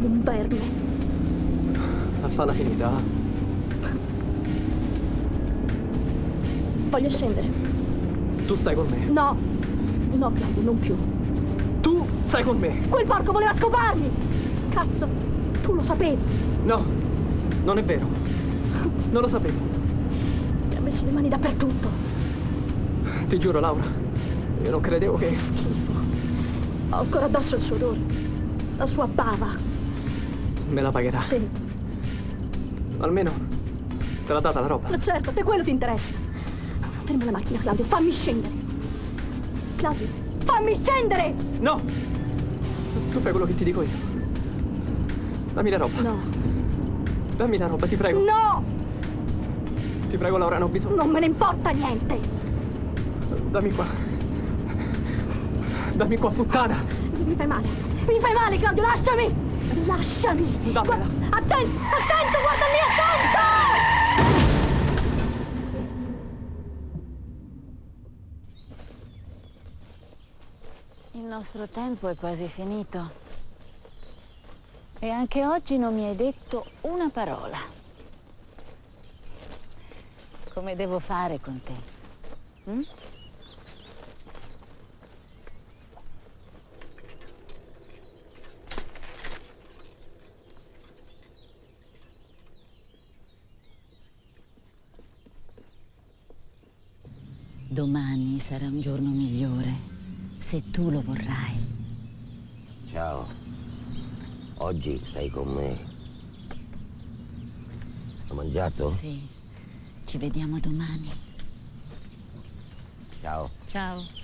Sei un verme. Falla finita. Voglio scendere. Tu stai con me. No. No, Claudio, non più. Tu stai con me. Quel porco voleva scoparmi! Cazzo, tu lo sapevi. No, non è vero. Non lo sapevo. Mi ha messo le mani dappertutto. Ti giuro, Laura, io non credevo che... Che schifo. Ho ancora addosso il suo odore. La sua bava. Me la pagherà. Sì. Almeno te l'ha data la roba. Ma certo, a te quello ti interessa. Ferma la macchina, Claudio, fammi scendere. Claudio, fammi scendere! No! Tu fai quello che ti dico io. Dammi la roba. No. Dammi la roba, ti prego. No! Ti prego, Laura, non ho bisogno. Non me ne importa niente! Dammi qua. Dammi qua, puttana. Mi fai male. Mi fai male, Claudio, lasciami! Lasciami! Dammela. Attento, guarda lì, attento! Il nostro tempo è quasi finito. E anche oggi non mi hai detto una parola. Come devo fare con te? Mm? Domani sarà un giorno migliore, se tu lo vorrai. Ciao. Oggi stai con me. Hai mangiato? Sì, ci vediamo domani. Ciao. Ciao.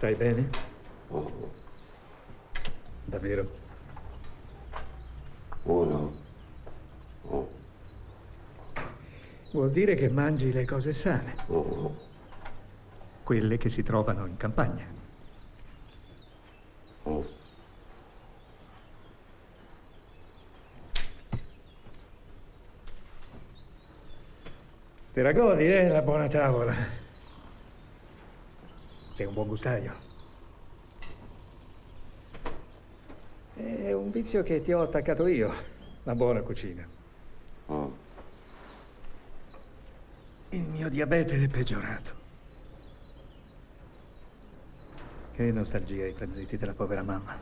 Stai bene? Davvero? Uno. Vuol dire che mangi le cose sane, quelle che si trovano in campagna. Te la godi, la buona tavola. Sei un buon gustaio. È un vizio che ti ho attaccato io, la buona cucina. Il mio diabete è peggiorato. Che nostalgia i pranzetti della povera mamma.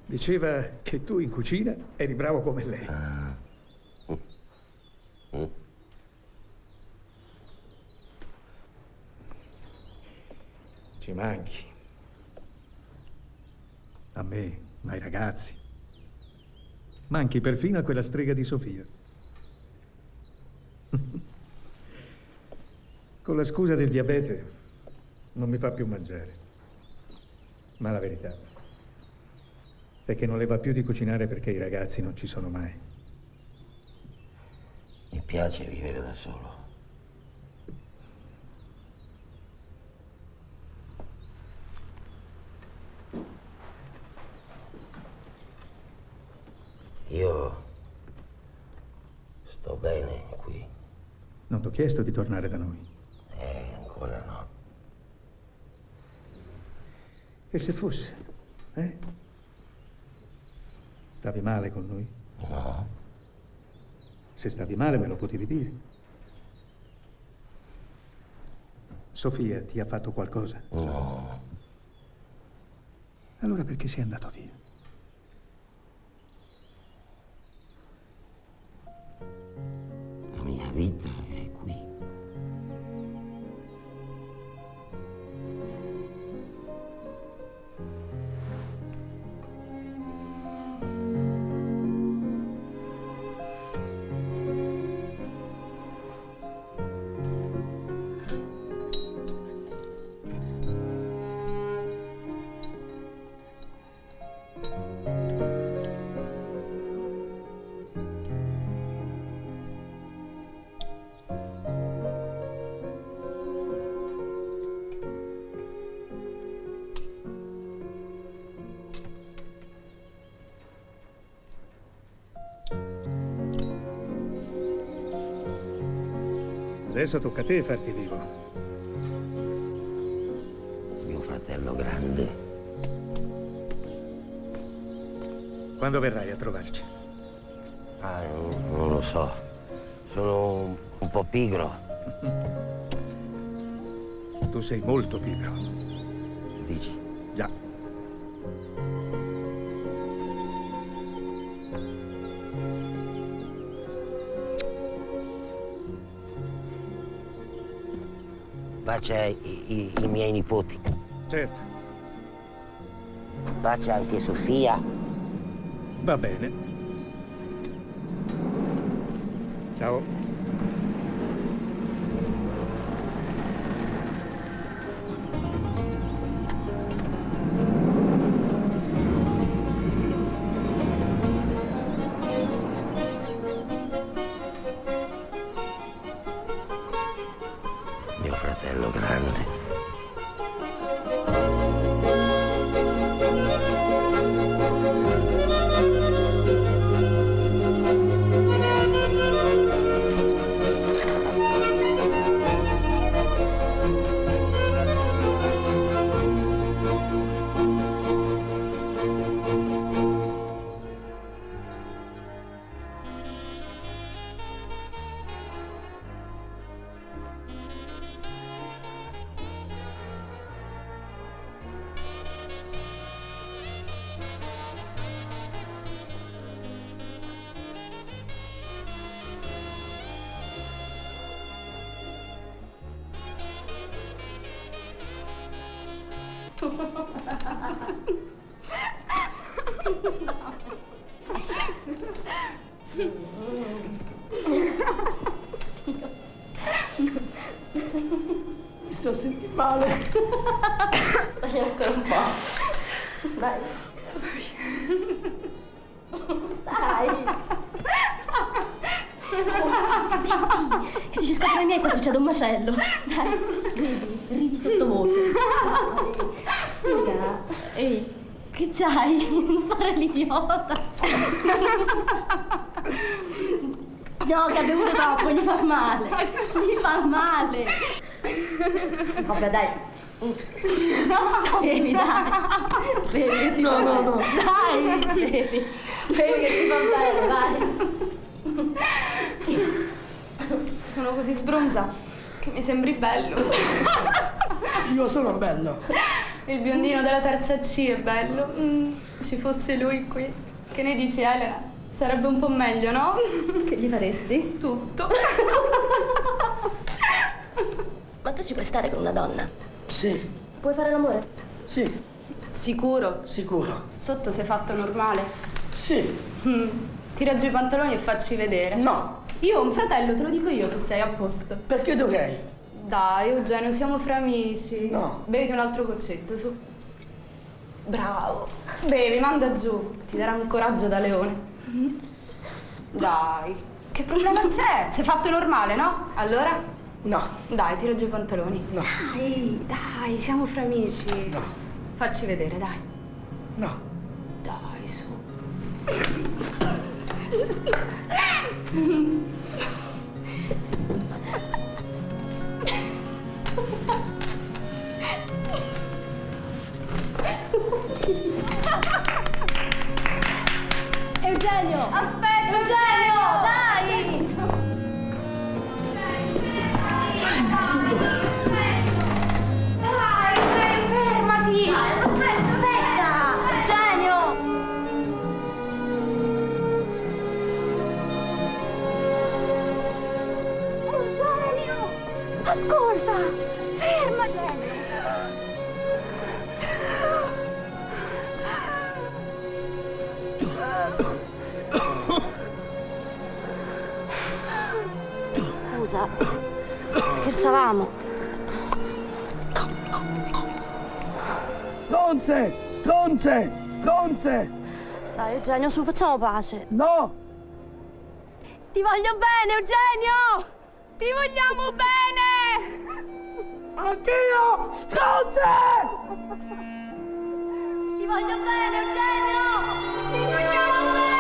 Diceva che tu in cucina eri bravo come lei. Ci manchi. A me, ai ragazzi. Manchi perfino a quella strega di Sofia. Con la scusa del diabete non mi fa più mangiare. Ma la verità è che non le va più di cucinare perché i ragazzi non ci sono mai. Mi piace vivere da solo. Io sto bene qui. Non t'ho chiesto di tornare da noi. Ancora no. E se fosse? Stavi male con noi? No. Se stavi male me lo potevi dire. Sofia ti ha fatto qualcosa? No. Allora perché sei andato via? La mia vita è qui. Adesso tocca a te farti vivo. Mio fratello grande. Quando verrai a trovarci? Non lo so. Sono un po' pigro. Tu sei molto pigro. Dici? Già. Bacia i miei nipoti. Certo. Bacia anche Sofia. Va bene. Ciao. Mio fratello grande. sto sentendo male. Dai, ancora un po'. Dai. Dai. Zitti, che se ci scoprono i miei qua succede un macello. Dai, ridi sottovoce. Stia. Ehi, che c'hai? Non fare l'idiota. No, che ha bevuto troppo, gli fa male. Gli fa male. Vabbè, dai. Bevi, dai. Bevi che ti fa bene. Dai, bevi. Bevi che ti fa bene, vai. Sono così sbronza che mi sembri bello. Io sono bello. Il biondino della terza C è bello. Ci fosse lui qui. Che ne dici, Elena? Sarebbe un po' meglio, no? Che gli faresti? Tutto. Ma tu ci puoi stare con una donna? Sì, Puoi fare l'amore? sì, Sicuro? sicuro. Sotto sei fatto normale? Sì, Tira giù i pantaloni e facci vedere. no, Io ho un fratello, te lo dico io se sei a posto. perché dovrei? Dai, Eugenio, siamo fra amici. No. Bevi un altro goccetto, su. Bravo. Bevi, manda giù. Ti darà un coraggio da leone. Dai, che problema c'è? Sei fatto normale, no? Allora? No, Dai, tira giù i pantaloni. no, Dai, siamo fra amici. no, Facci vedere, dai. no. Dai, su. Eugenio! Aspetta! Eugenio, dai! Dai, fermati! Aspetta! Eugenio! Eugenio! Ascolta! Ferma, Eugenio! Scusa, scherzavamo. Stronze, stronze, stronze. Dai, Eugenio, su, facciamo pace. No, Ti voglio bene, Eugenio! Ti vogliamo bene! anch'io, stronze. Ti voglio bene, Eugenio! Ti vogliamo bene!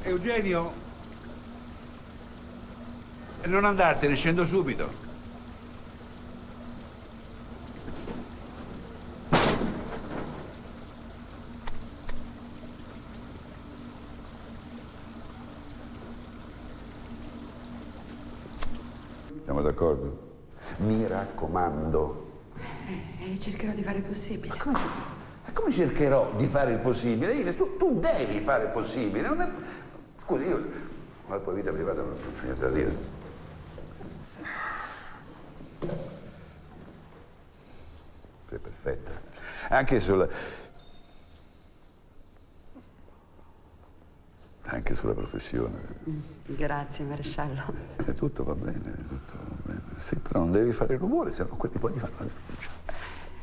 Eugenio, non andartene, scendo subito. Siamo d'accordo? Mi raccomando. Cercherò di fare il possibile. Come cercherò di fare il possibile? Ines, tu devi fare il possibile. Non è... Scusi, io la tua vita privata non c'è niente da dire. Sei perfetta. Anche sulla professione. Grazie, maresciallo. Tutto va bene, tutto va bene. Sì, però non devi fare rumore, sennò quelli poi ti fanno la denuncia.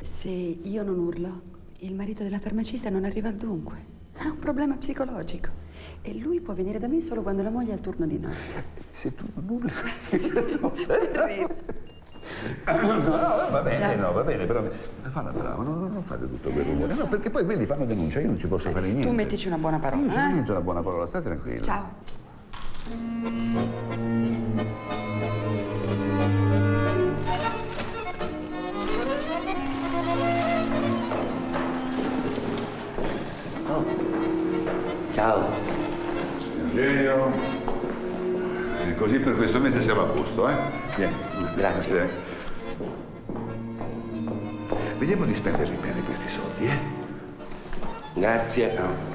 Se io non urlo, il marito della farmacista non arriva al dunque. Ha un problema psicologico. E lui può venire da me solo quando la moglie ha il turno di notte. Se tu non urli... No, va bene, no, va bene, però falla brava, non fate tutto quel rumore. No, perché poi quelli fanno denuncia, io non ci posso fare niente. Tu mettici una buona parola. Non c'è niente una buona parola, stai tranquilla. Ciao. Ciao. Eugenio. Così per questo mese siamo a posto, eh? Vieni. Grazie. Vediamo di spenderli bene questi soldi, eh? Grazie.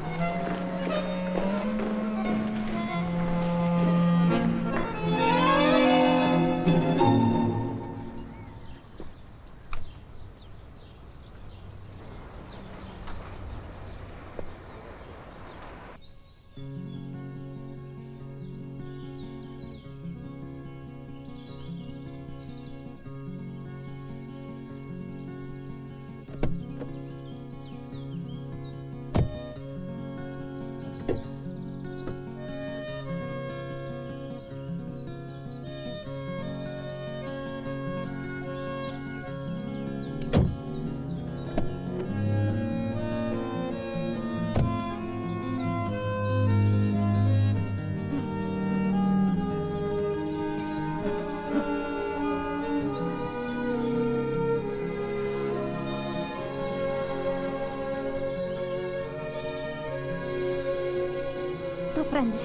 Devo prendere.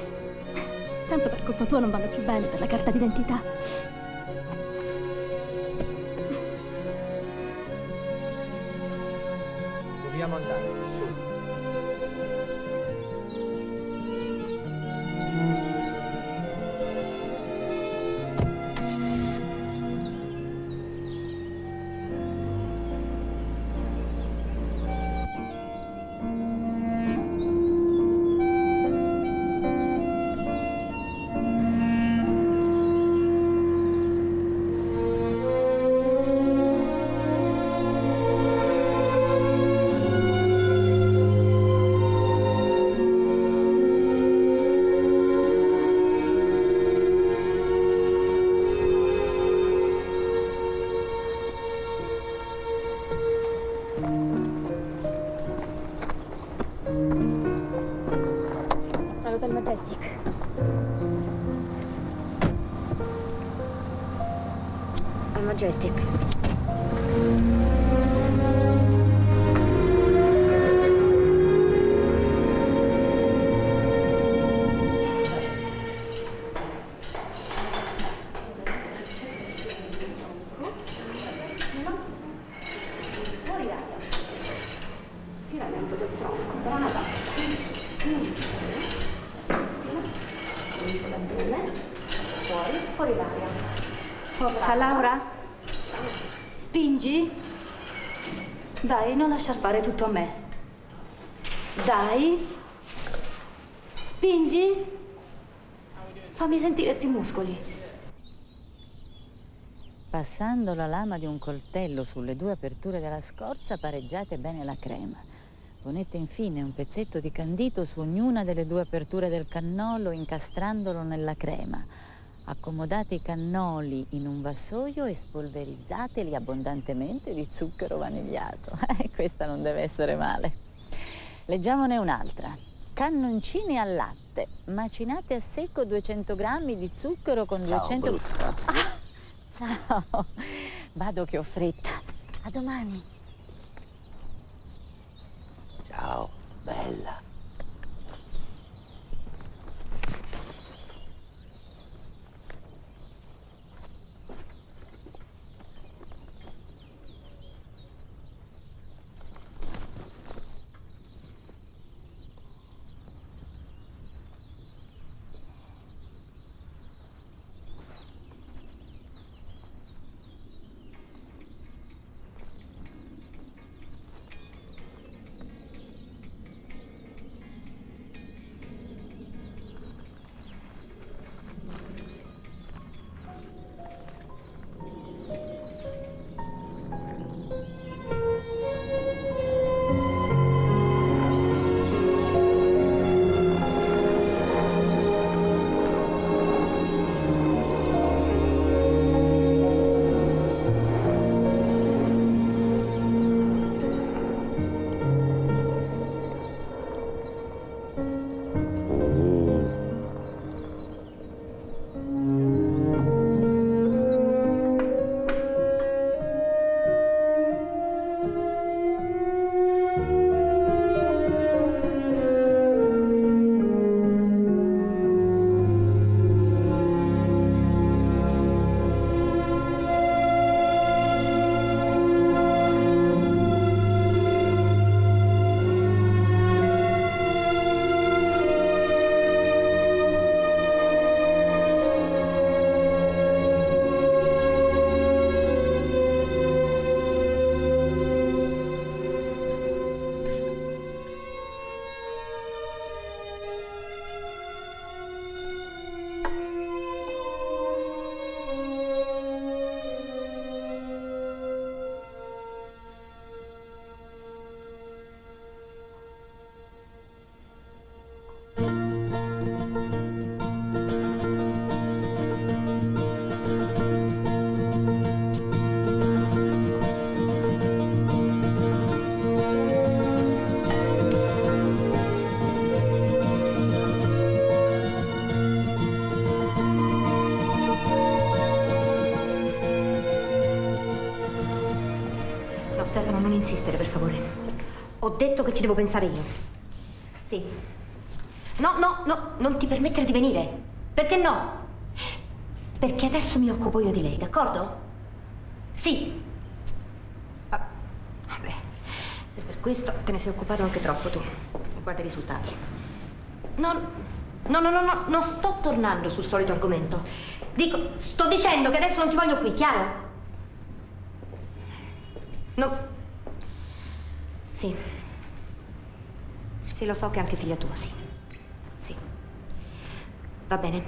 Tanto per colpa tua non vanno più bene per la carta d'identità. Dobbiamo andare, su. Hotel Majestic. Al Majestic. Fuori l'aria. Forza, Laura. Spingi. Dai, non lasciar fare tutto a me. Dai. Spingi. Fammi sentire sti muscoli. Passando la lama di un coltello sulle due aperture della scorza, pareggiate bene la crema. Ponete infine un pezzetto di candito su ognuna delle due aperture del cannolo, incastrandolo nella crema. Accomodate i cannoli in un vassoio e spolverizzateli abbondantemente di zucchero vanigliato. Questa non deve essere male. Leggiamone un'altra. Cannoncini al latte, macinate a secco 200 grammi di zucchero con 200... Ciao, vado che ho fretta. A domani. Ciao, bella. insistere, per favore. Ho detto che ci devo pensare io. Sì. No, non ti permettere di venire. Perché no? Perché adesso mi occupo io di lei, d'accordo? Sì. Vabbè, se per questo te ne sei occupato anche troppo tu. Guarda i risultati. No, non sto tornando sul solito argomento. Sto dicendo che adesso non ti voglio qui, chiaro? No. Sì. Sì, lo so che è anche figlia tua, sì. Sì. Va bene.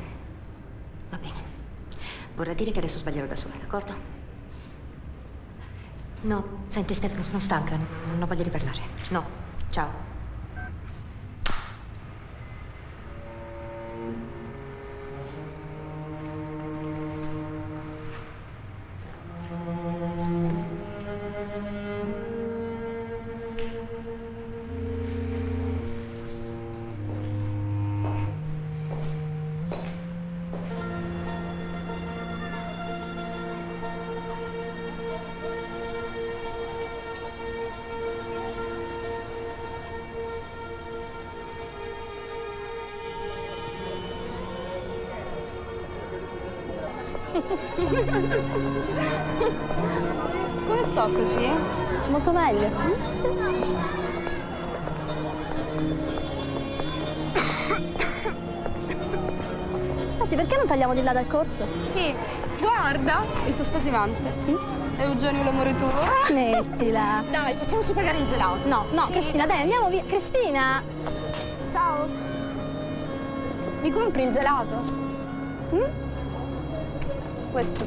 Va bene. Vorrà dire che adesso sbaglierò da sola, d'accordo? No, senti Stefano, sono stanca, non ho voglia di parlare. No, ciao. Come sto così? Molto meglio. Sì. Senti, perché non tagliamo di là dal corso? Sì, guarda, il tuo spasimante. Eugenio, l'amore tuo. Smettila. Dai, facciamoci pagare il gelato. No, Sì, Cristina, dai, andiamo via. Cristina! Ciao. Mi compri il gelato? Questo.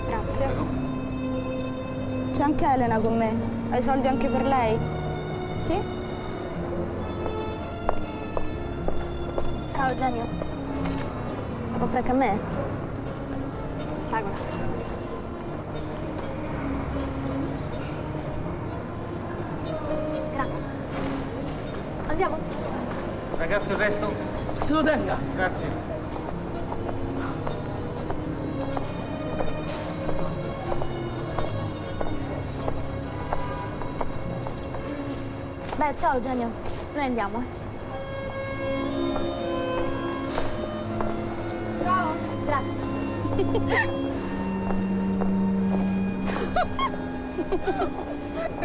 Grazie. C'è anche Elena con me. Hai soldi anche per lei? Sì? Ciao, Eugenio. Compri anche a me? Fragola. Grazie. Andiamo? Ragazzo, il resto? Se lo tenga. Grazie. Beh, ciao, Eugenio. Noi andiamo, Ciao. Grazie.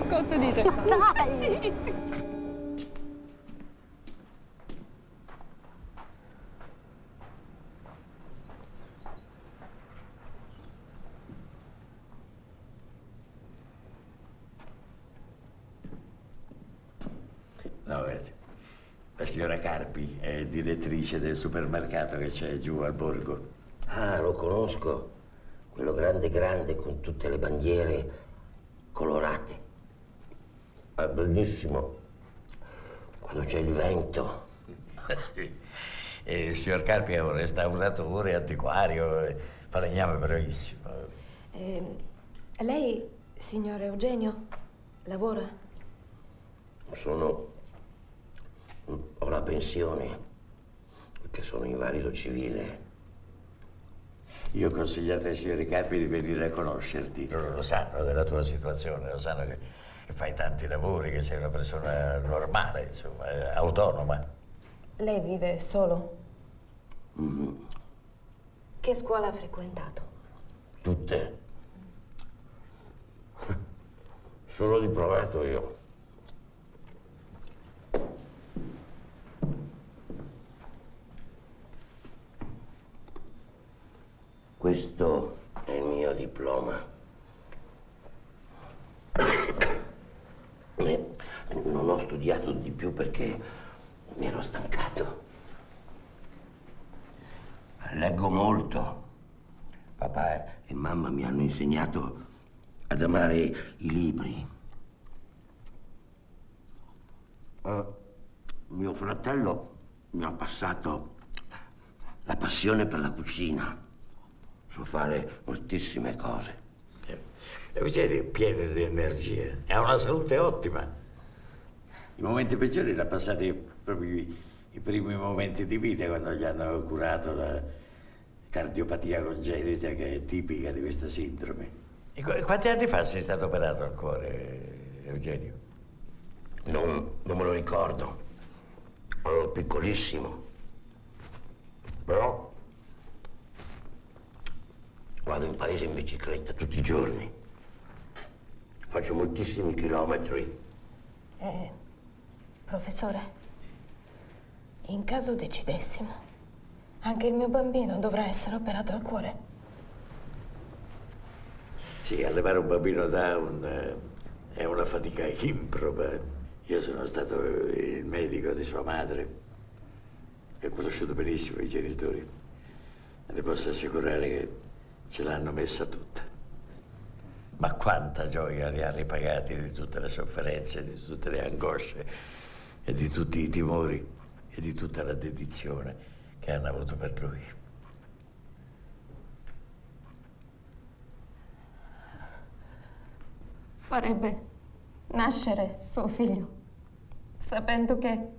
Conto dite. Dai! No, vedi. La signora Carpi è direttrice del supermercato che c'è giù al borgo. Ah, lo conosco. Quello grande grande con tutte le bandiere colorate. È bellissimo. Quando c'è il vento. E il signor Carpi è un restauratore, antiquario, falegname bravissimo. Lei, signor Eugenio, lavora? Ho la pensione, perché sono invalido civile. Io ho consigliato ai signori Carpi di venire a conoscerti. Loro lo sanno della tua situazione, lo sanno che fai tanti lavori, che sei una persona normale, insomma, autonoma. Lei vive solo? Che scuola ha frequentato? Tutte. Sono diplomato io. Questo è il mio diploma. Non ho studiato di più perché mi ero stancato. Leggo molto. Papà e mamma mi hanno insegnato ad amare i libri. Mio fratello mi ha passato la passione per la cucina. So fare moltissime cose. Siete pieni di energie, ha una salute ottima. I momenti peggiori li ha passati proprio i primi momenti di vita, quando gli hanno curato cardiopatia congenita che è tipica di questa sindrome. E quanti anni fa sei stato operato al cuore, Eugenio? Non me lo ricordo. Ero piccolissimo. Però vado in paese in bicicletta tutti i giorni. Faccio moltissimi chilometri. Professore, in caso decidessimo, anche il mio bambino dovrà essere operato al cuore. Sì, allevare un bambino Down è una fatica improba. Io sono stato il medico di sua madre e ho conosciuto benissimo i genitori. E le posso assicurare che ce l'hanno messa tutta. Ma quanta gioia li ha ripagati di tutte le sofferenze, di tutte le angosce e di tutti i timori e di tutta la dedizione che hanno avuto per lui. Farebbe nascere suo figlio, sapendo che...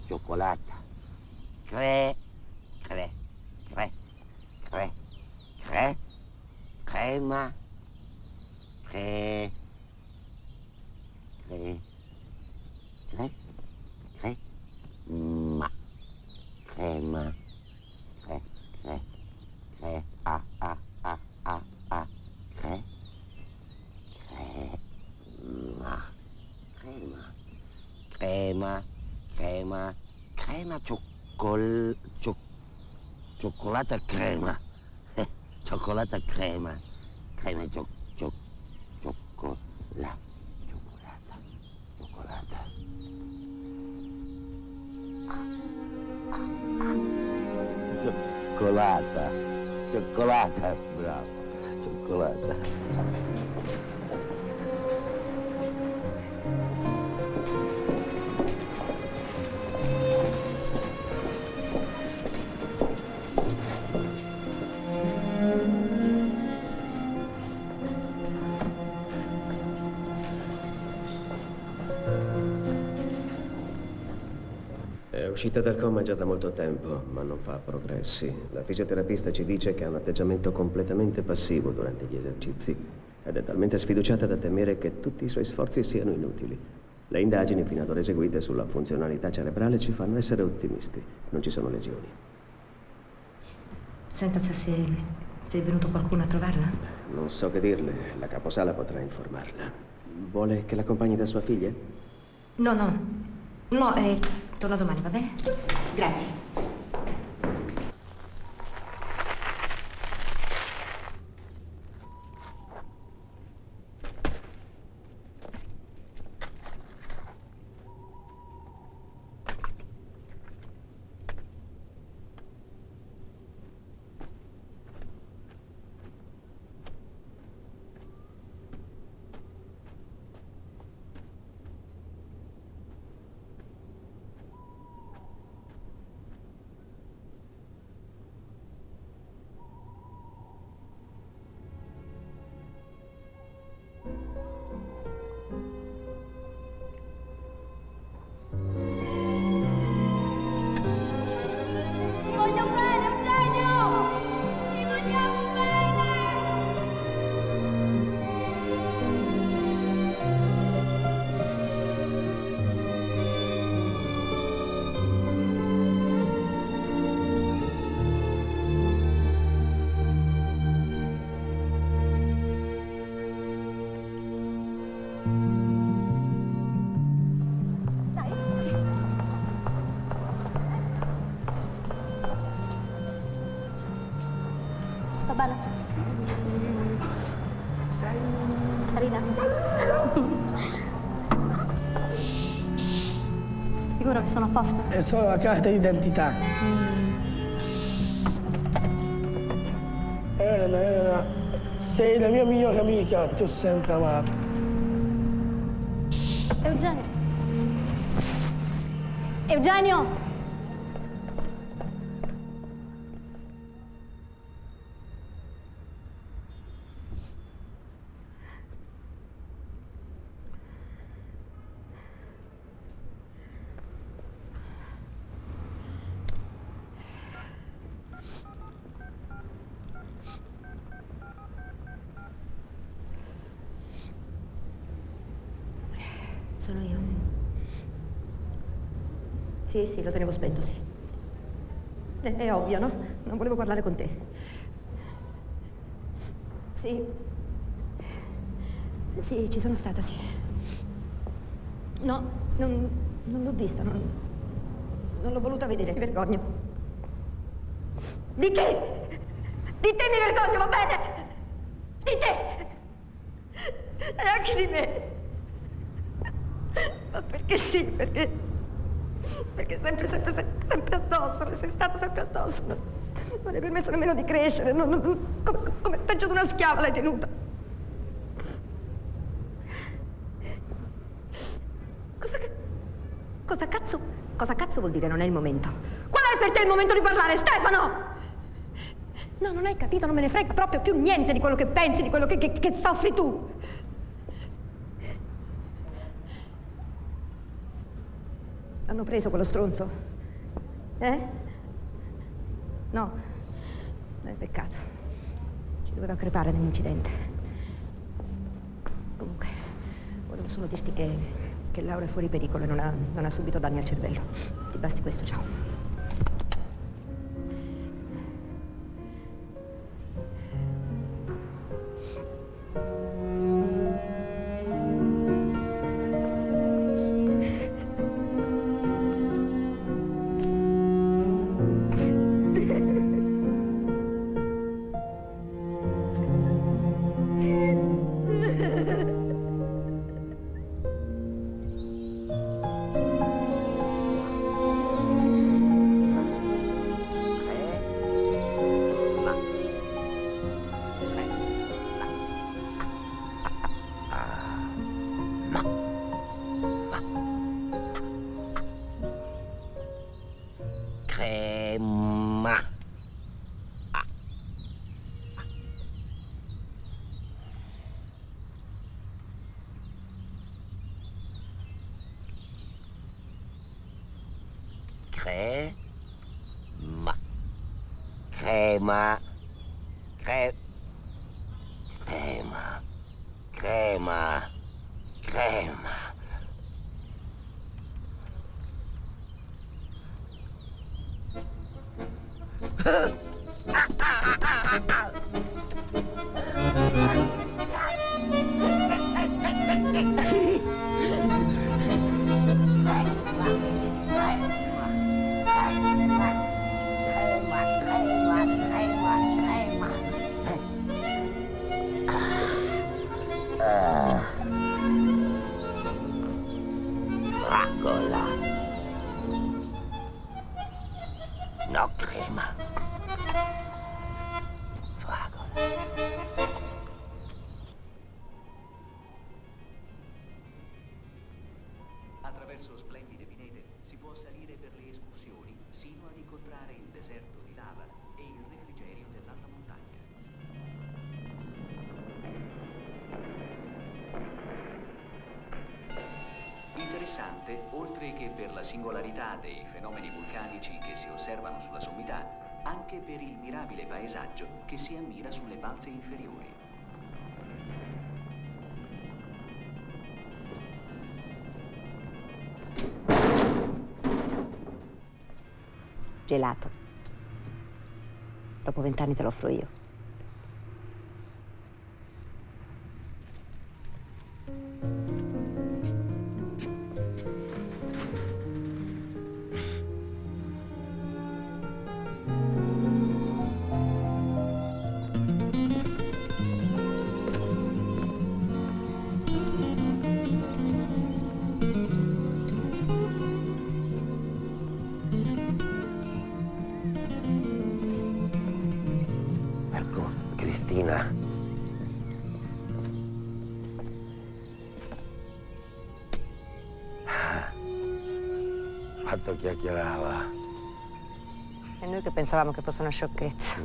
Cioccolata. Crema. Cioccolata crema. Cioccolata crema. Crema cioccolata. Cioccolata, bravo. Cioccolata. È uscita dal coma già da molto tempo, ma non fa progressi. La fisioterapista ci dice che ha un atteggiamento completamente passivo durante gli esercizi ed è talmente sfiduciata da temere che tutti i suoi sforzi siano inutili. Le indagini fino ad ora eseguite sulla funzionalità cerebrale ci fanno essere ottimisti. Non ci sono lesioni. Senta, se è venuto qualcuno a trovarla? Non so che dirle. La caposala potrà informarla. Vuole che l'accompagni da sua figlia? No, torno domani, va bene? Grazie. Sta bene? Carina. Sicuro che sono a posto? È solo la carta d'identità. Elena, sei la mia migliore amica, ti ho sempre amato. Eugenio. Eugenio! Sono io. Sì, lo tenevo spento, sì. È ovvio, no? Non volevo parlare con te. Sì. Sì, ci sono stata, sì. No, non l'ho vista, non l'ho voluta vedere, mi vergogno. Di te! Di te mi vergogno, va bene? Di te! E anche di me. Ma perché sì, perché sempre addosso, ne sei stato sempre addosso. Non hai permesso nemmeno di crescere, come peggio di una schiava l'hai tenuta. Cosa cazzo vuol dire non è il momento? Qual è per te il momento di parlare, Stefano? No, non hai capito, non me ne frega proprio più niente di quello che pensi, di quello che soffri tu. Hanno preso quello stronzo? No. Peccato. Ci doveva crepare nell'incidente. Comunque, volevo solo dirti che Laura è fuori pericolo e non ha subito danni al cervello. Ti basti questo, ciao. Attraverso splendide pinete si può salire per le escursioni sino ad incontrare il deserto di lava e il refrigerio dell'alta montagna. Interessante, oltre che per la singolarità dei fenomeni vulcanici che si osservano sulla sommità, anche per il mirabile paesaggio che si ammira sulle balze inferiori. Gelato. Dopo 20 anni te lo offro io. Cristina quanto chiacchierava. E noi che pensavamo che fosse una sciocchezza.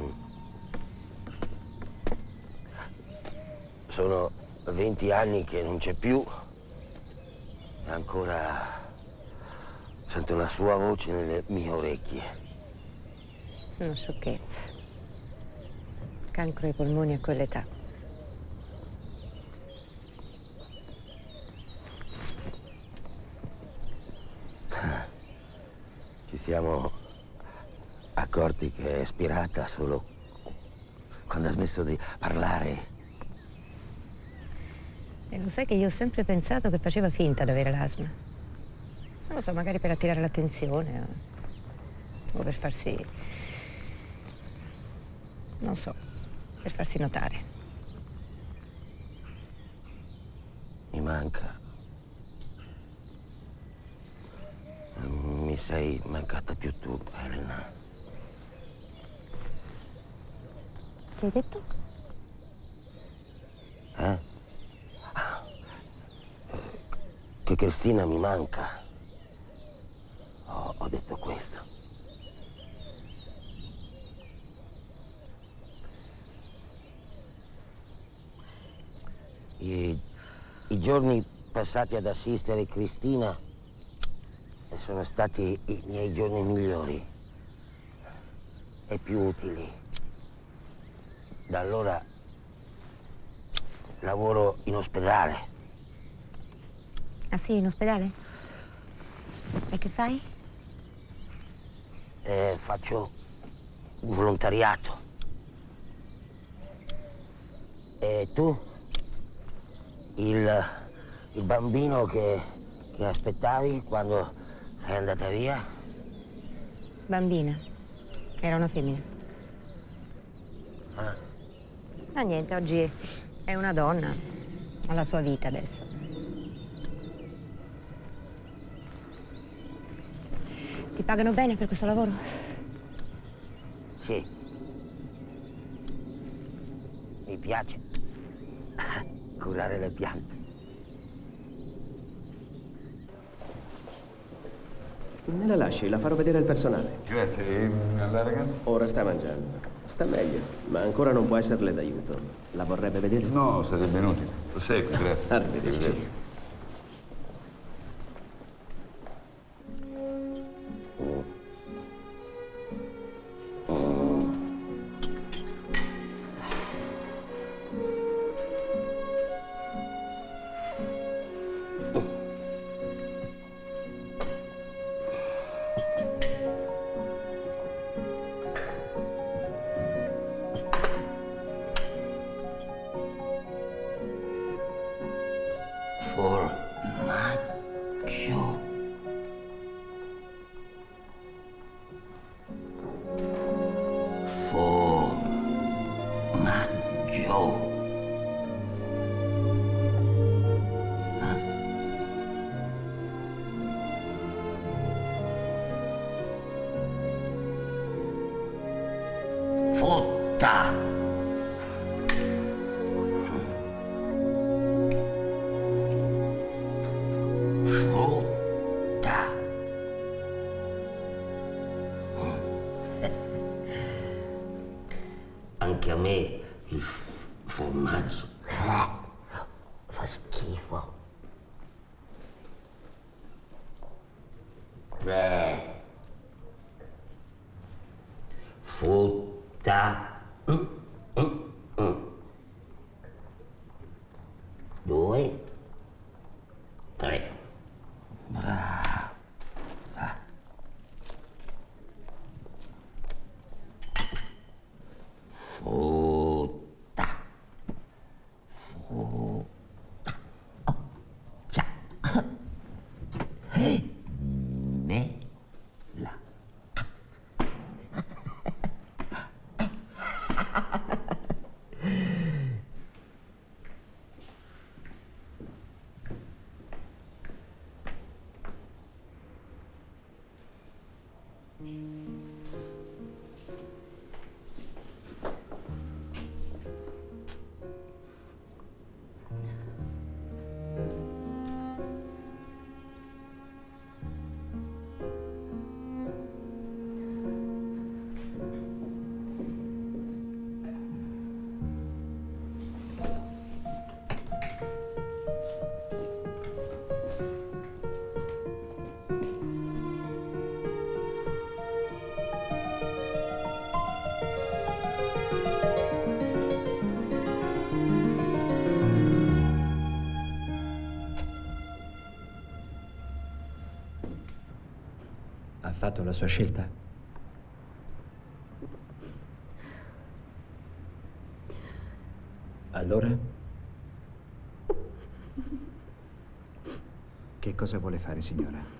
Sono 20 anni che non c'è più e ancora sento la sua voce nelle mie orecchie. Una sciocchezza. Cancro ai polmoni a quell'età. Ci siamo accorti che è ispirata solo quando ha smesso di parlare. E lo sai che io ho sempre pensato che faceva finta di avere l'asma. Non lo so, magari per attirare l'attenzione o per farsi... non so, per farsi notare. Mi manca. Mi sei mancata più tu, Elena. Che hai detto? Che Cristina mi manca. Ho detto questo. I giorni passati ad assistere Cristina sono stati i miei giorni migliori e più utili. Da allora lavoro in ospedale. Ah sì, in ospedale? E che fai? Faccio volontariato. E tu? Il bambino che aspettavi quando sei andata via? Bambina. Era una femmina. Ma niente, oggi è una donna. Ha la sua vita adesso. Ti pagano bene per questo lavoro? Sì. Mi piace curare le piante. Me la lasci, la farò vedere al personale. Grazie. E la ragazza? Ora sta mangiando. Sta meglio, ma ancora non può esserle d'aiuto. La vorrebbe vedere? No, sarebbe inutile. Lo segui, grazie. Arrivederci. Formaggio. Formaggio. Fotta. Frutta. Anche a me il formaggio fa schifo. Frutta. 2, 3. Brava. Frutta. Frutta. Oh, già. Mela. fatto la sua scelta? Allora? Che cosa vuole fare, signora?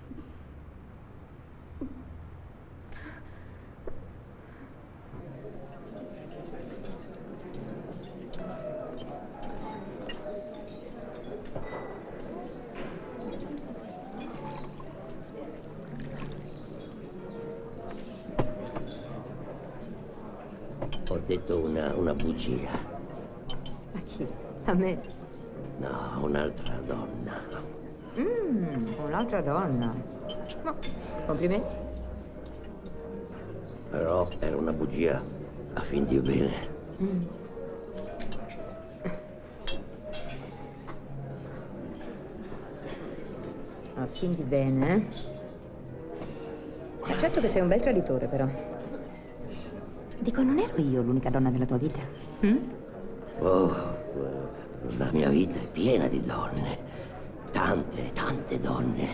Ho detto una bugia. A chi? A me? No, a un'altra donna. Un'altra donna. Ma, complimenti. Però era una bugia a fin di bene. A fin di bene, eh? Ma certo che sei un bel traditore, però. Dico, non ero io l'unica donna della tua vita? Oh, la mia vita è piena di donne. Tante, tante donne.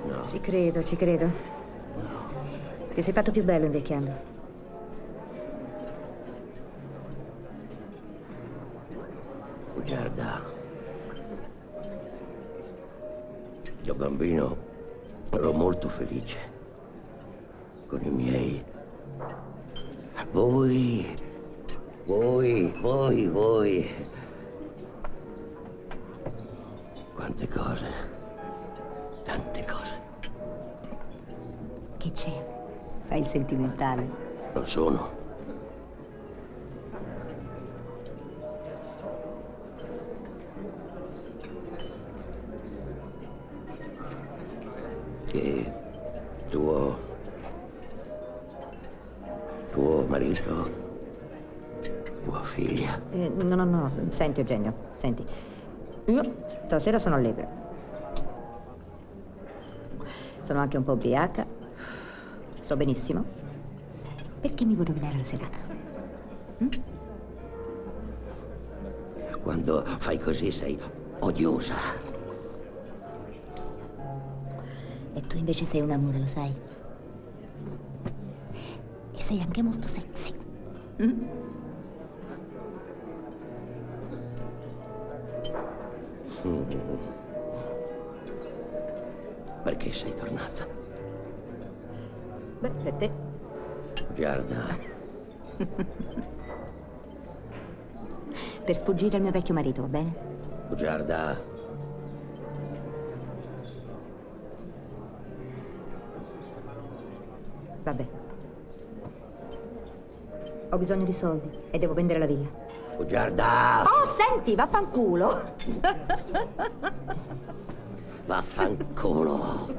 No. Ci credo, ci credo. Ti sei fatto più bello invecchiando. Guarda, da bambino ero molto felice con i miei. Voi. Quante cose, tante cose. Che c'è? Fai il sentimentale. Lo sono. E tuo marito, tua figlia. No. Senti, Eugenio, senti. Io stasera sono allegra. Sono anche un po' ubriaca. Sto benissimo. Perché mi vuoi rovinare la serata? Quando fai così sei odiosa. E tu invece sei un amore, lo sai? E sei anche molto sexy. Perché sei tornata? Beh, per te. Giarda. Per sfuggire al mio vecchio marito, va bene? Giarda. Vabbè. Ho bisogno di soldi e devo vendere la villa. Giarda. Oh, senti, vaffanculo. Vaffanculo.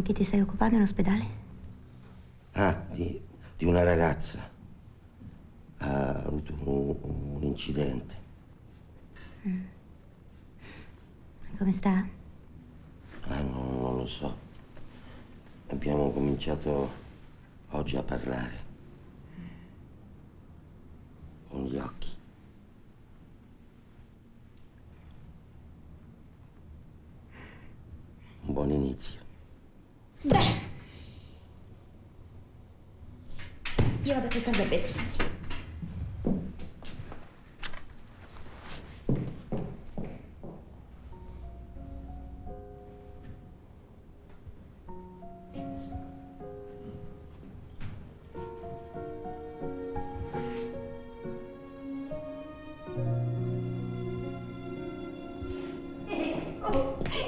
di chi ti stai occupando in ospedale? Ah, di una ragazza. Ha avuto un incidente. Come sta? Non lo so. Abbiamo cominciato oggi a parlare. Con gli occhi. Un buon inizio. Beh! Io vado a cercare da bere.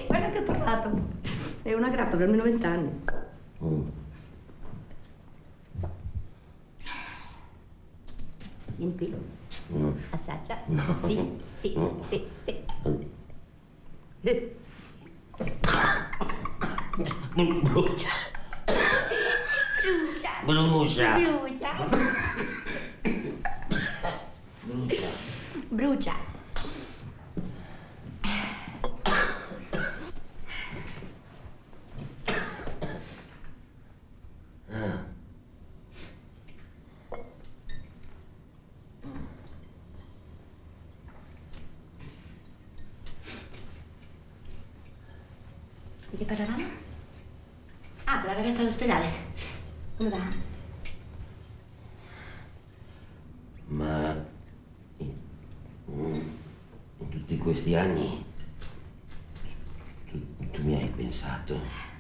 Guarda che ho trovato. È una grappa per almeno 20 anni. Vieni qui. Assaggia. Sì, sì, sì, sì. Brucia. Brucia. Brucia. Brucia. Brucia. Di che parlavamo? Ah, della ragazza all'ospedale. Come va? Ma in tutti questi anni tu mi hai pensato?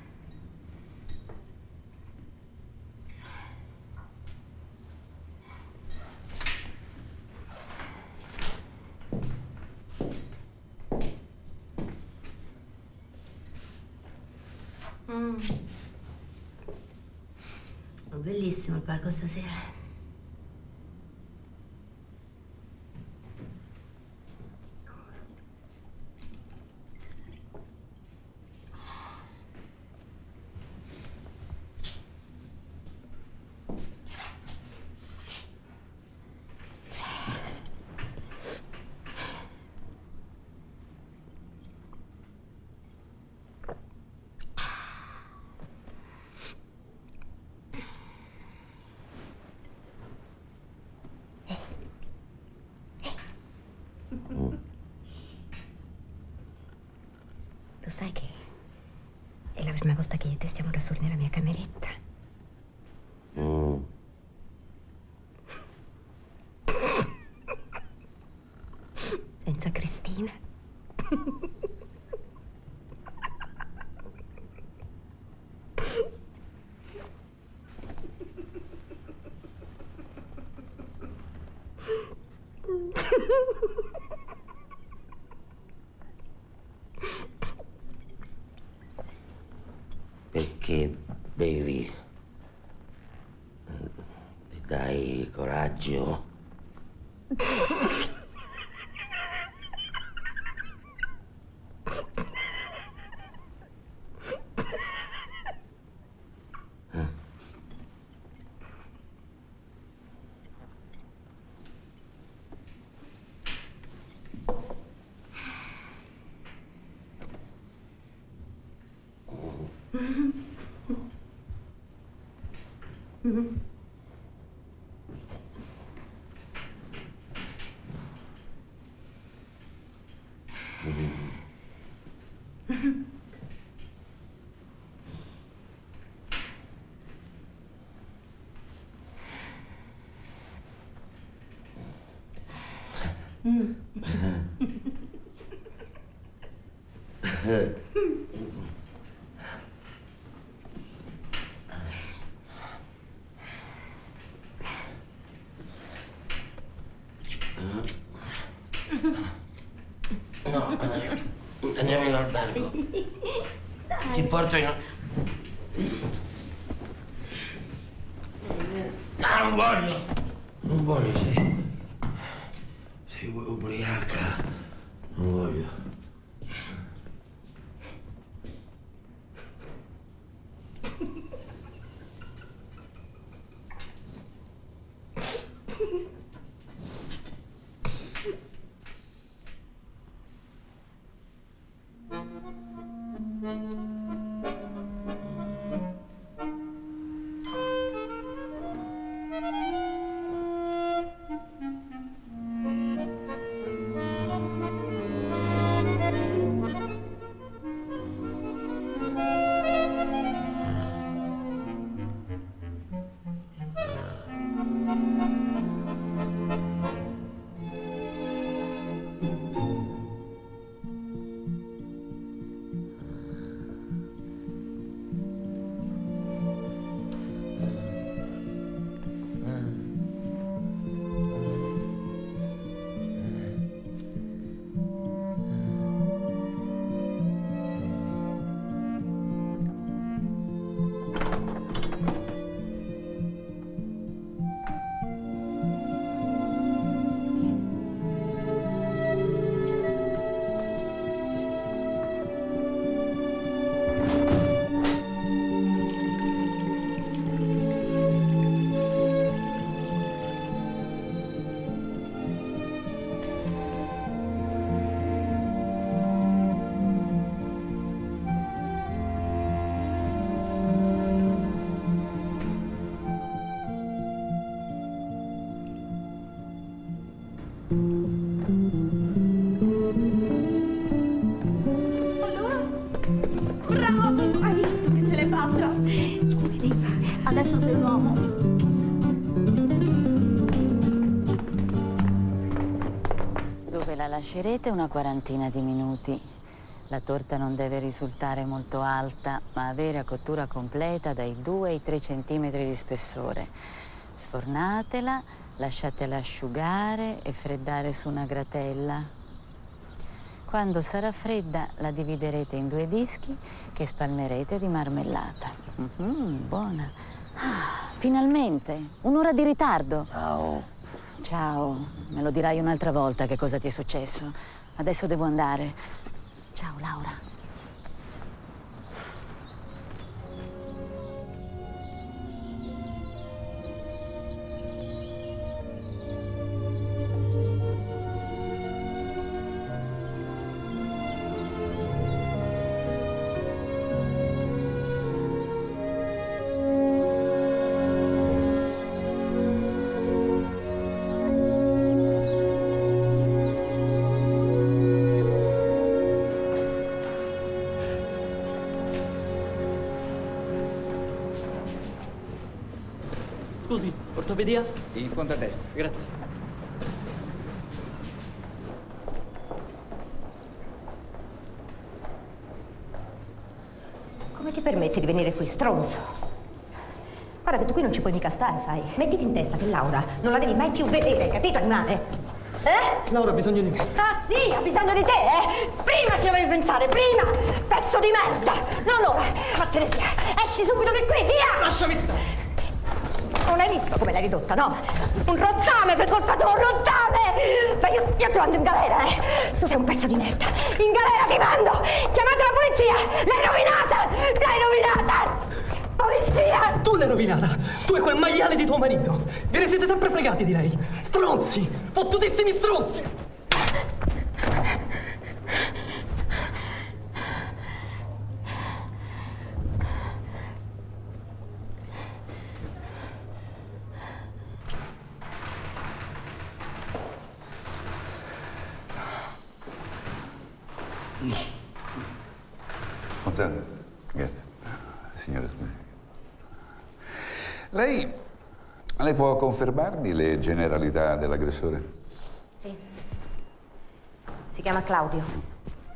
Bellissimo il parco stasera. Lo sai che è la prima volta che io e te stiamo da soli nella mia cameretta? Senza Cristina. Perché bevi? Ti dai coraggio? No, andiamo in albergo. Ti porto in... non voglio! Non voglio, sei ubriaca. Non voglio. Bravo! Hai visto che ce l'hai fatta? Adesso sei un uomo. Dove la lascerete una quarantina di minuti. La torta non deve risultare molto alta, ma avere a cottura completa dai 2 ai 3 centimetri di spessore. Sfornatela, lasciatela asciugare e freddare su una gratella. Quando sarà fredda la dividerete in 2 dischi che spalmerete di marmellata. Buona. Finalmente, un'ora di ritardo. Ciao. Ciao, me lo dirai un'altra volta che cosa ti è successo. Adesso devo andare. Ciao Laura. Scusi, ortopedia? In fondo a destra. Grazie. Come ti permetti di venire qui, stronzo? Guarda che tu qui non ci puoi mica stare, sai? Mettiti in testa che Laura non la devi mai più vedere, capito, animale? Laura ha bisogno di me. Ah sì, ha bisogno di te, eh? Prima ci dovevi pensare, prima! Pezzo di merda! Non ora! Vattene via! Esci subito di qui, via! Lasciami stare! Non hai visto come l'hai ridotta, no? Un rottame per colpa tua, un rottame! Ma io ti mando in galera, eh! Tu sei un pezzo di merda! In galera ti mando! Chiamate la polizia! L'hai rovinata! L'hai rovinata! Polizia! Tu l'hai rovinata! Tu e quel maiale di tuo marito! Ve ne siete sempre fregati di lei! Stronzi! Fottutissimi stronzi! Contento? Grazie. Signore, scusi. Lei può confermarmi le generalità dell'aggressore? Sì. Si chiama Claudio.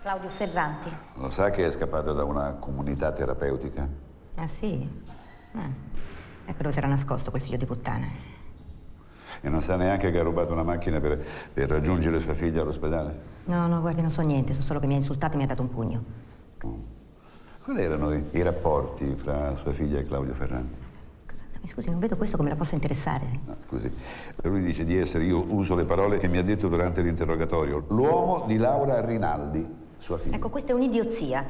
Claudio Ferranti. Lo sa che è scappato da una comunità terapeutica? Ah sì? Ecco dove si era nascosto quel figlio di puttana. E non sa neanche che ha rubato una macchina per raggiungere sua figlia all'ospedale? No, guardi, non so niente, so solo che mi ha insultato e mi ha dato un pugno. Quali erano i rapporti fra sua figlia e Claudio Ferranti? Mi scusi, non vedo questo come la possa interessare. No, scusi, lui dice di essere, io uso le parole che mi ha detto durante l'interrogatorio, l'uomo di Laura Rinaldi, sua figlia. Ecco, questa è un'idiozia,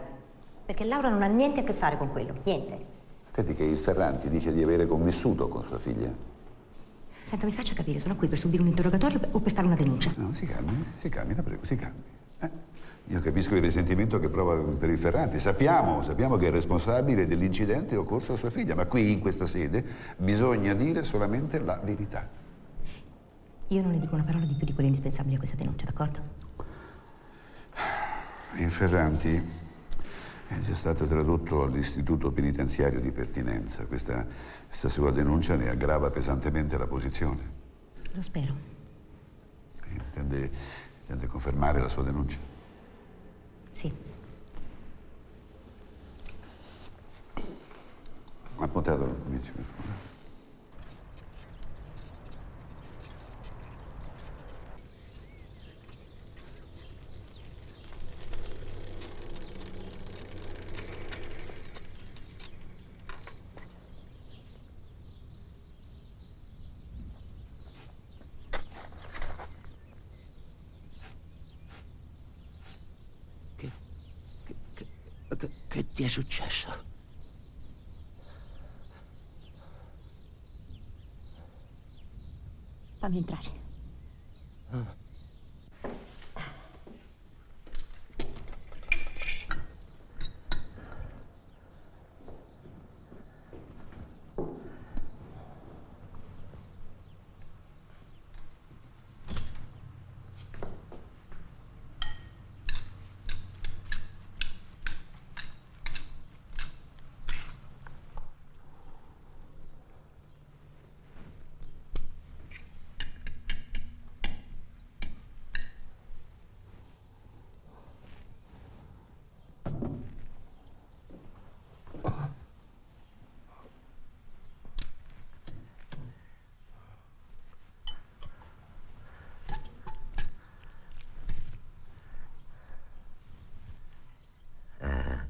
perché Laura non ha niente a che fare con quello, niente. Senti che il Ferranti dice di avere convissuto con sua figlia. Senta, mi faccia capire, sono qui per subire un interrogatorio o per fare una denuncia? No, si calmi, la prego, si calmi. Io capisco il risentimento che prova per il Ferranti. Sappiamo che è responsabile dell'incidente occorso a sua figlia, ma qui, in questa sede, bisogna dire solamente la verità. Io non le dico una parola di più di quelle indispensabili a questa denuncia, d'accordo? Il Ferranti È già stato tradotto all'istituto penitenziario di pertinenza. Questa sua denuncia ne aggrava pesantemente la posizione. Lo spero. Intende confermare la sua denuncia? Sì. Appuntatelo, amici. Che ti è successo? Fammi entrare.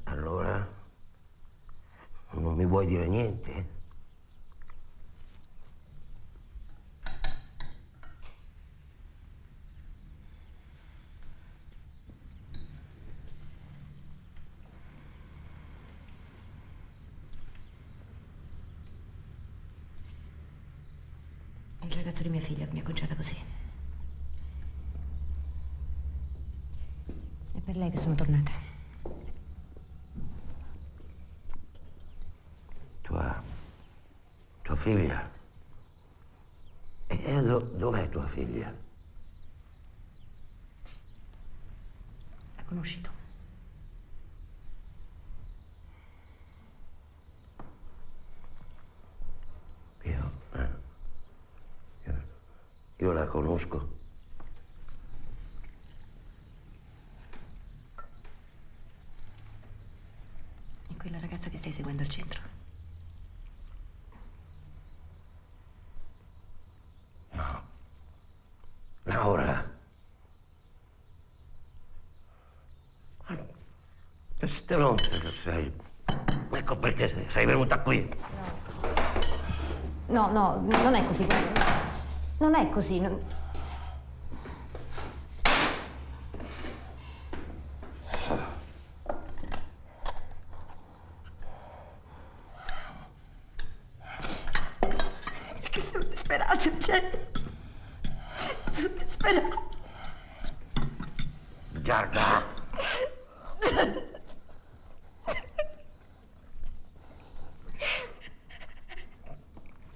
Allora, non mi vuoi dire niente? È il ragazzo di mia figlia che mi ha conciata così. È per lei che sono tornata. Tua figlia? E dov'è tua figlia? L'ha conosciuto. Io la conosco. È quella ragazza che stai seguendo al centro. Laura. Che stronza che sei. Ecco perché sei venuta qui. No, non è così. Non è così. Perché sono disperata, Eugenio. Sono disperata. Giarda.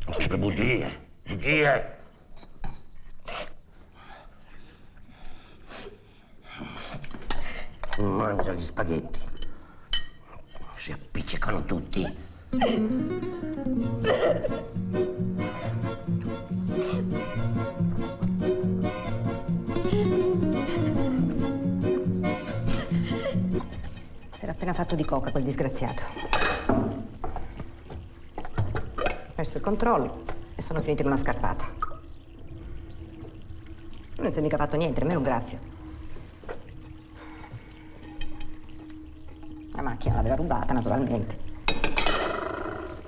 Sempre bugie. Bugie. Mangia gli spaghetti. Si appiccicano tutti. Si era appena fatto di coca quel disgraziato. Ha perso il controllo e sono finito in una scarpata. Non si è mica fatto niente, nemmeno un graffio. La macchina l'aveva rubata, naturalmente.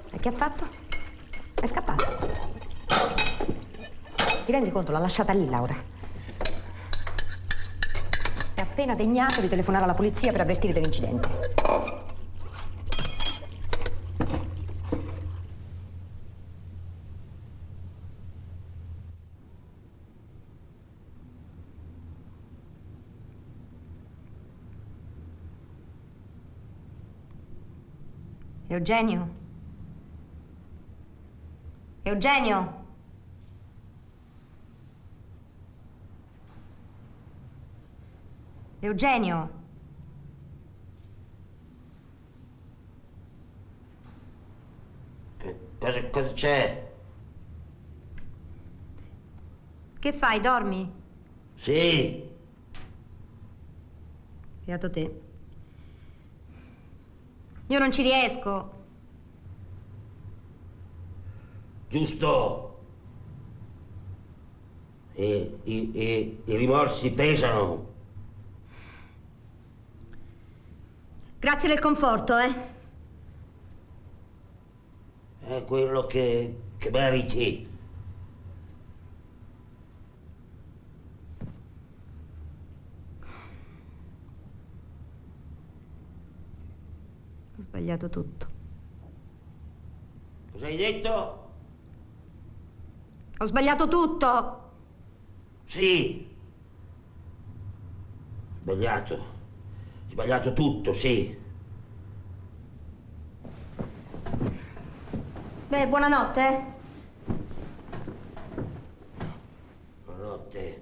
E che ha fatto? È scappato. Ti rendi conto? L'ha lasciata lì, Laura. È appena degnato di telefonare alla polizia per avvertire dell'incidente. Eugenio? Eugenio? Eugenio? Cosa c'è? Che fai, dormi? Sì. Beato te. Io non ci riesco. Giusto. E i rimorsi pesano. Grazie del conforto, eh? È quello che meriti. Ho sbagliato tutto. Cosa hai detto? Ho sbagliato tutto! Sì. Sbagliato. Sbagliato tutto, sì. Beh, buonanotte, eh? Buonanotte.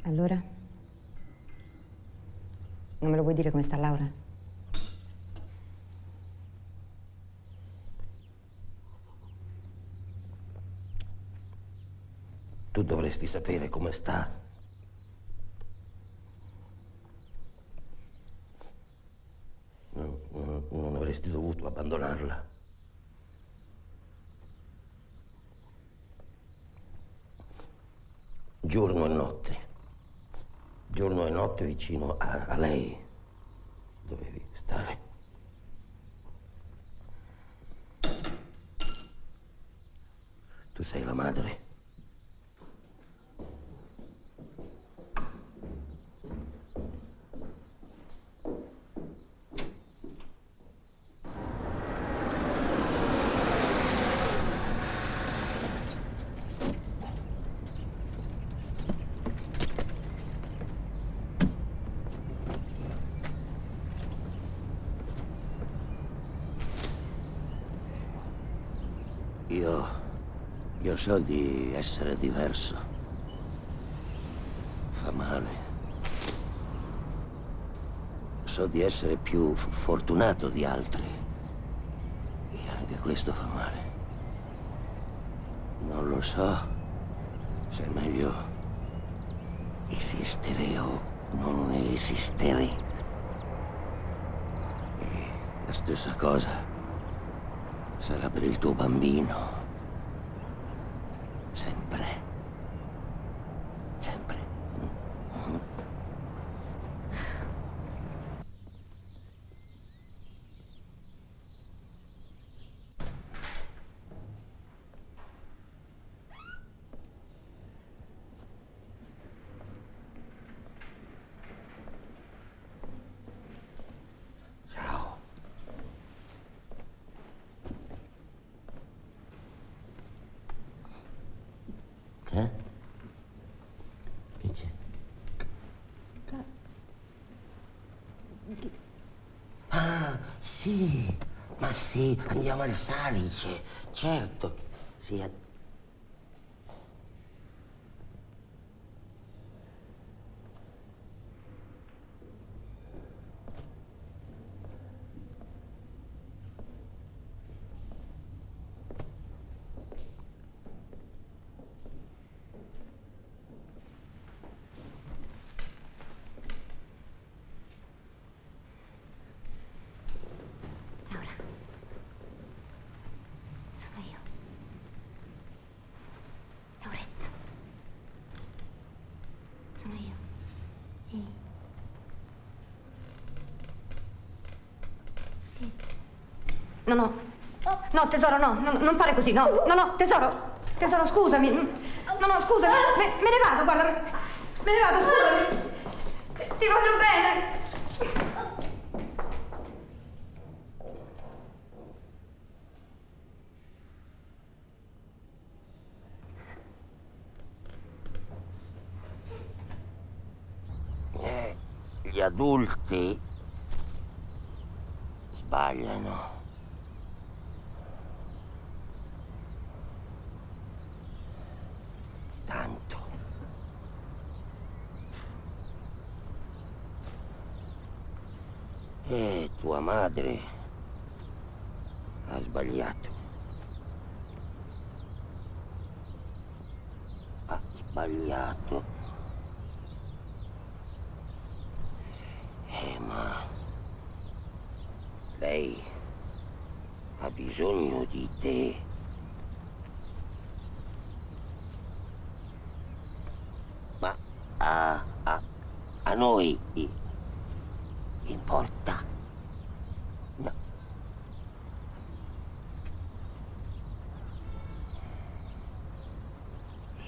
Allora? Non me lo vuoi dire come sta Laura? Tu dovresti sapere come sta. Non avresti dovuto abbandonarla. Giorno e notte vicino a lei dovevi stare. Tu sei la madre. Io so di essere diverso. Fa male. So di essere più fortunato di altri. E anche questo fa male. Non lo so se è meglio esistere o non esistere. E la stessa cosa sarà per il tuo bambino. Sempre. Sempre. Ciao. sì, ma sì, andiamo al Salice, certo. Sì. Sono io. Sì. Sì. No, no. No, tesoro, no. Non fare così, no. No, no, tesoro. Tesoro, scusami. No, no, scusami. Me ne vado, guarda. Me ne vado, scusami. Ti voglio bene. Gli adulti sbagliano. Tanto. E tua madre ha sbagliato. Ha sbagliato. Ma lei ha bisogno di te. Ma a noi importa? No.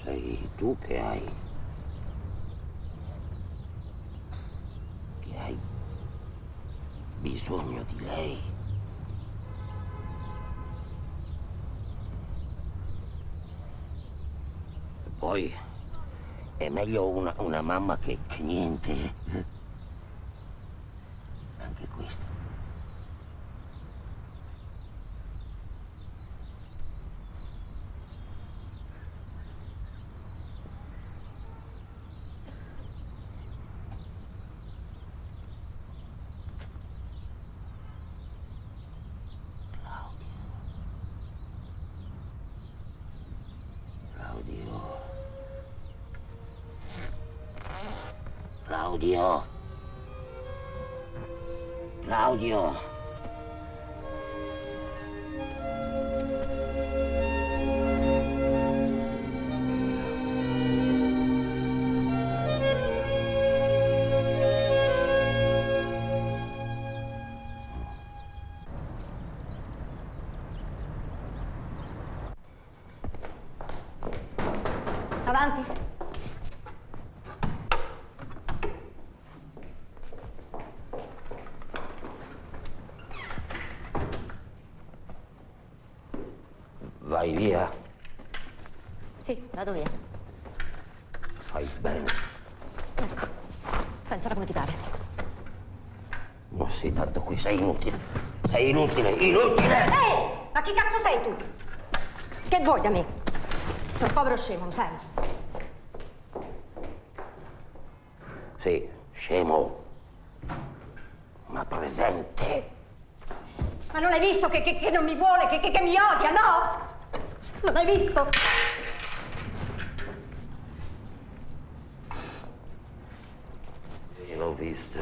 Sei tu che hai bisogno di lei. E poi è meglio una mamma che niente. Anche questo. Claudio. Claudio. Avanti. Vai via. Sì, vado via. Fai bene. Ecco, pensala come ti pare. Non sei tanto qui, sei inutile. Sei inutile, inutile! Ehi! Ma chi cazzo sei tu? Che vuoi da me? Sono un povero scemo, lo sai? Sì, scemo. Ma presente. Ma non hai visto che non mi vuole, che mi odia, no? Non hai visto? Io l'ho visto.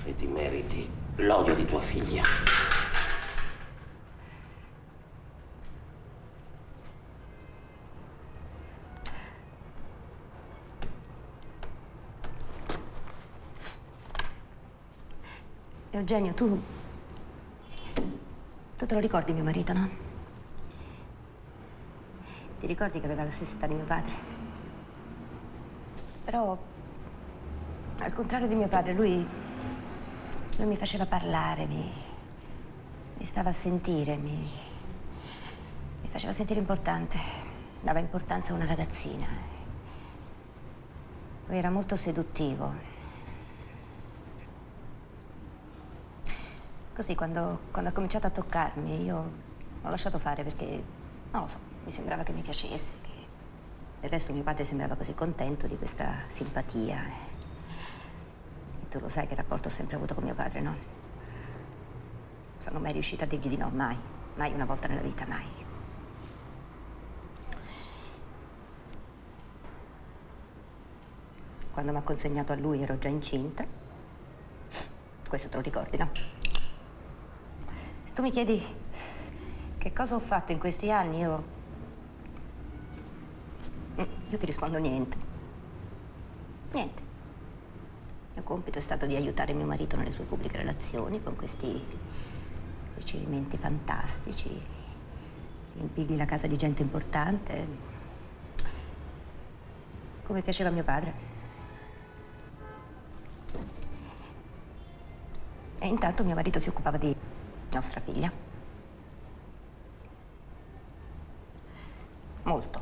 E ti meriti l'odio di tua figlia. Eugenio, tu te lo ricordi mio marito, no? Ti ricordi che aveva la stessa età di mio padre? Però, al contrario di mio padre, lui mi faceva parlare, mi stava a sentire, mi faceva sentire importante, dava importanza a una ragazzina. Lui era molto seduttivo. Così, quando ha cominciato a toccarmi, io l'ho lasciato fare perché, non lo so, mi sembrava che mi piacesse, che del resto mio padre sembrava così contento di questa simpatia. E tu lo sai che rapporto ho sempre avuto con mio padre, no? Sono mai riuscita a dirgli di no, mai. Mai una volta nella vita, mai. Quando mi ha consegnato a lui ero già incinta. Questo te lo ricordi, no? Se tu mi chiedi che cosa ho fatto in questi anni, io ti rispondo niente. Niente. Il mio compito è stato di aiutare mio marito nelle sue pubbliche relazioni con questi ricevimenti fantastici, riempirgli la casa di gente importante, come piaceva a mio padre. E intanto mio marito si occupava di nostra figlia. Molto.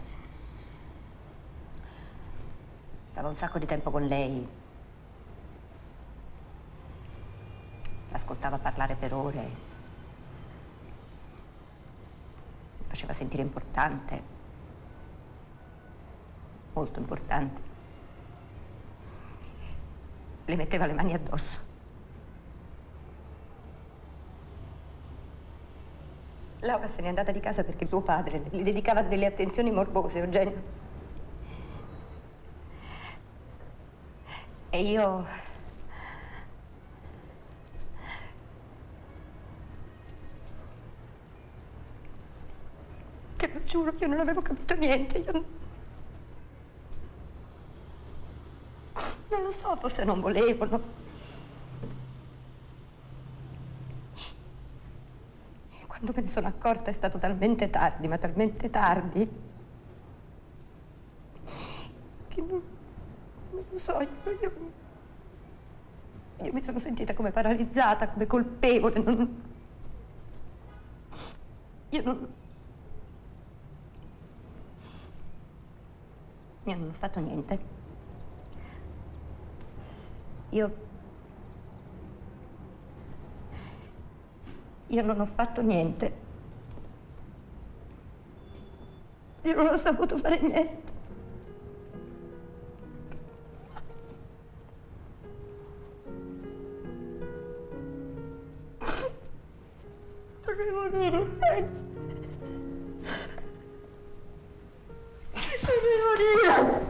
Stava un sacco di tempo con lei. L'ascoltava parlare per ore. Mi faceva sentire importante. Molto importante. Le metteva le mani addosso. Laura se n'è andata di casa perché suo padre le dedicava delle attenzioni morbose, Eugenio. E io... Te lo giuro, io non avevo capito niente. Io non lo so, forse non volevo, no? Quando me ne sono accorta è stato talmente tardi, ma talmente tardi, che non lo so, io mi sono sentita come paralizzata, come colpevole, io non ho fatto niente. Io non ho fatto niente. Io non ho saputo fare niente. Dovevo dire bene. Dovevo dire.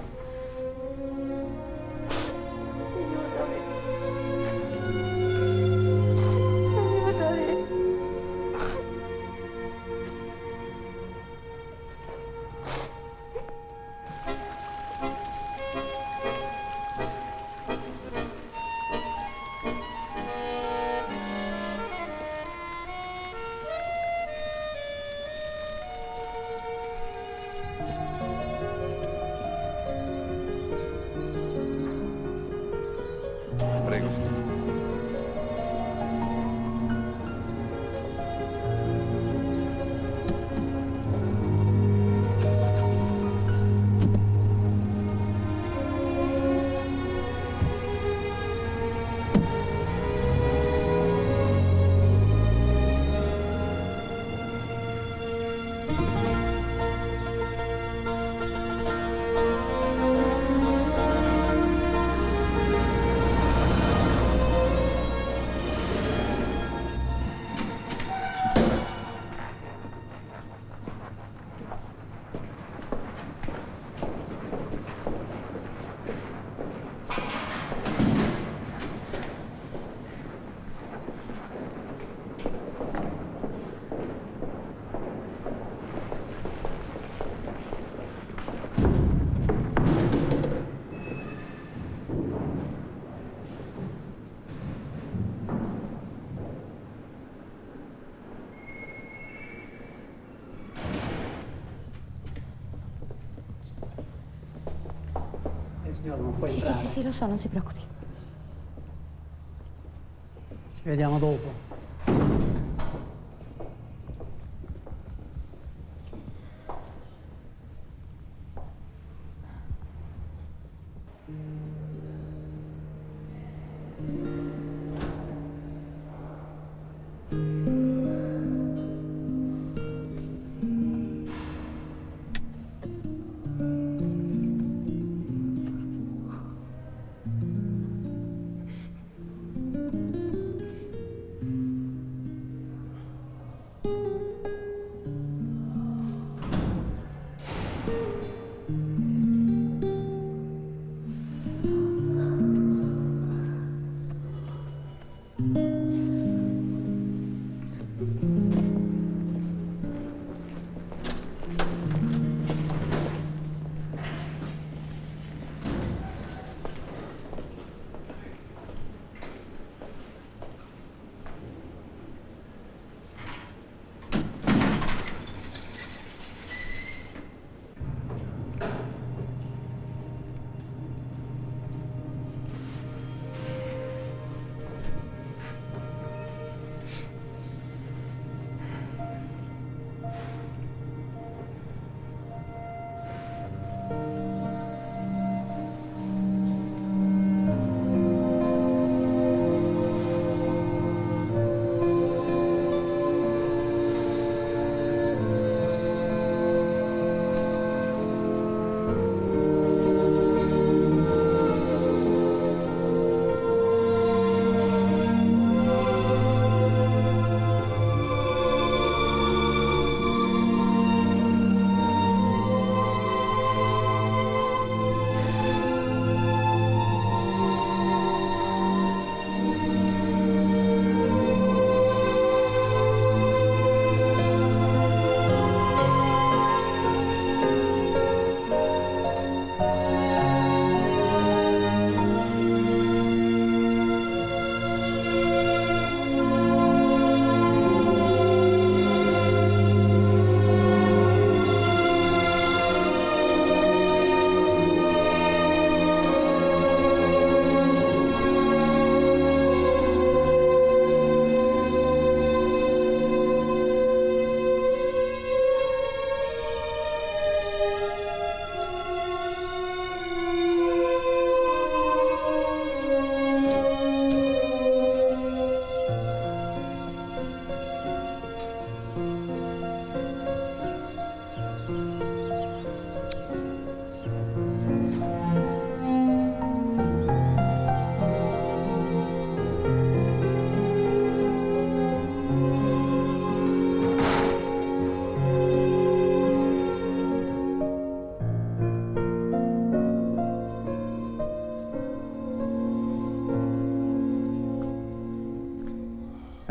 Signora, non puoi Sì, entrare. sì, lo so, non si preoccupi. Ci vediamo dopo.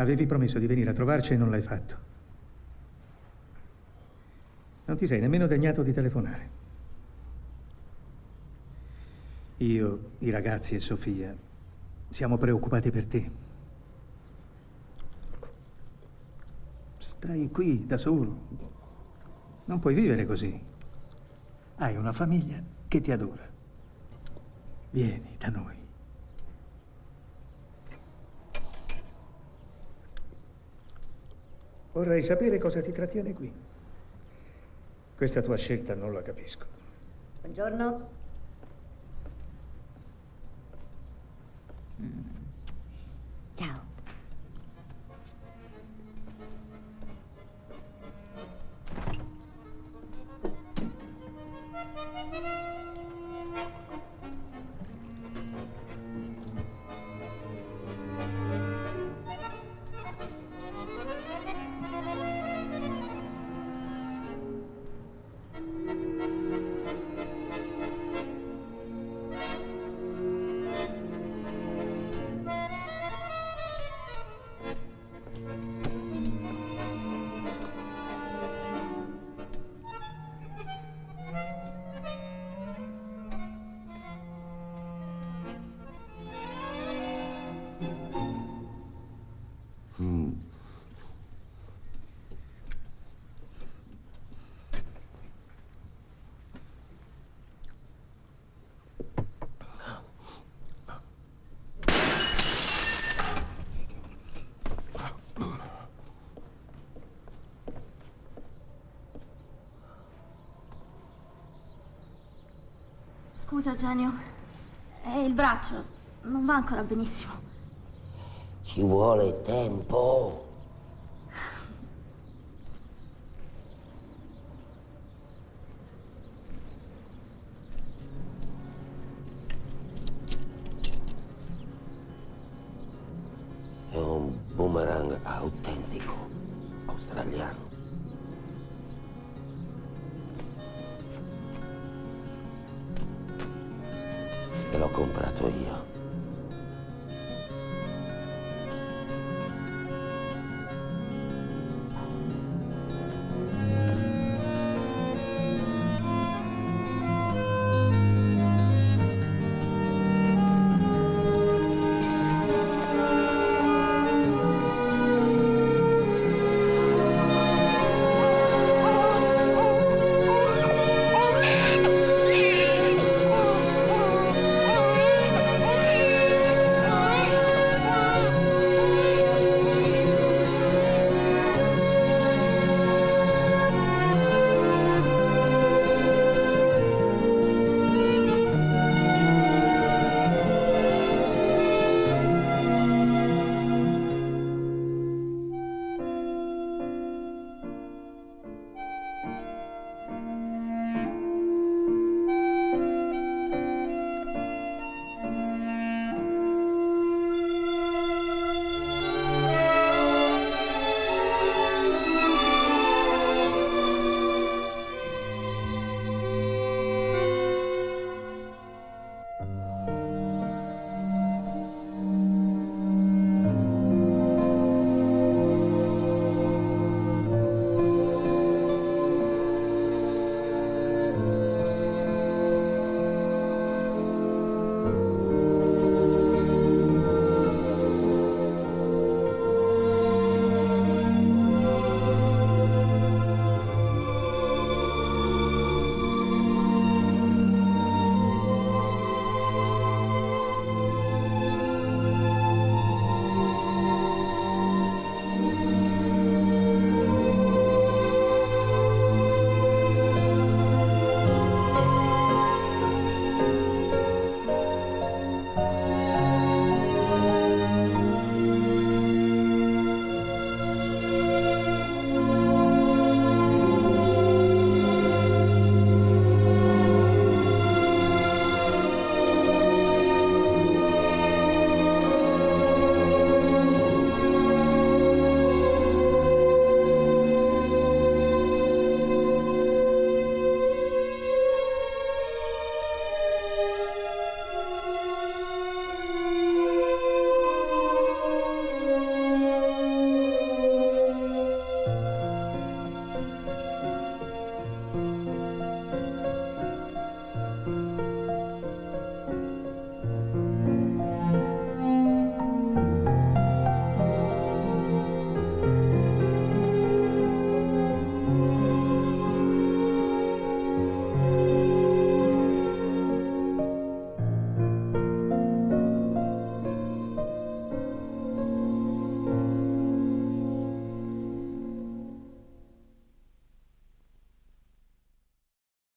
Avevi promesso di venire a trovarci e non l'hai fatto. Non ti sei nemmeno degnato di telefonare. Io, i ragazzi e Sofia siamo preoccupati per te. Stai qui da solo. Non puoi vivere così. Hai una famiglia che ti adora. Vieni da noi. Vorrei sapere cosa ti trattiene qui. Questa tua scelta non la capisco. Buongiorno. Ciao. Scusa, Eugenio. Il braccio non va ancora benissimo. Ci vuole tempo. È un boomerang autentico, australiano. E l'ho comprato io.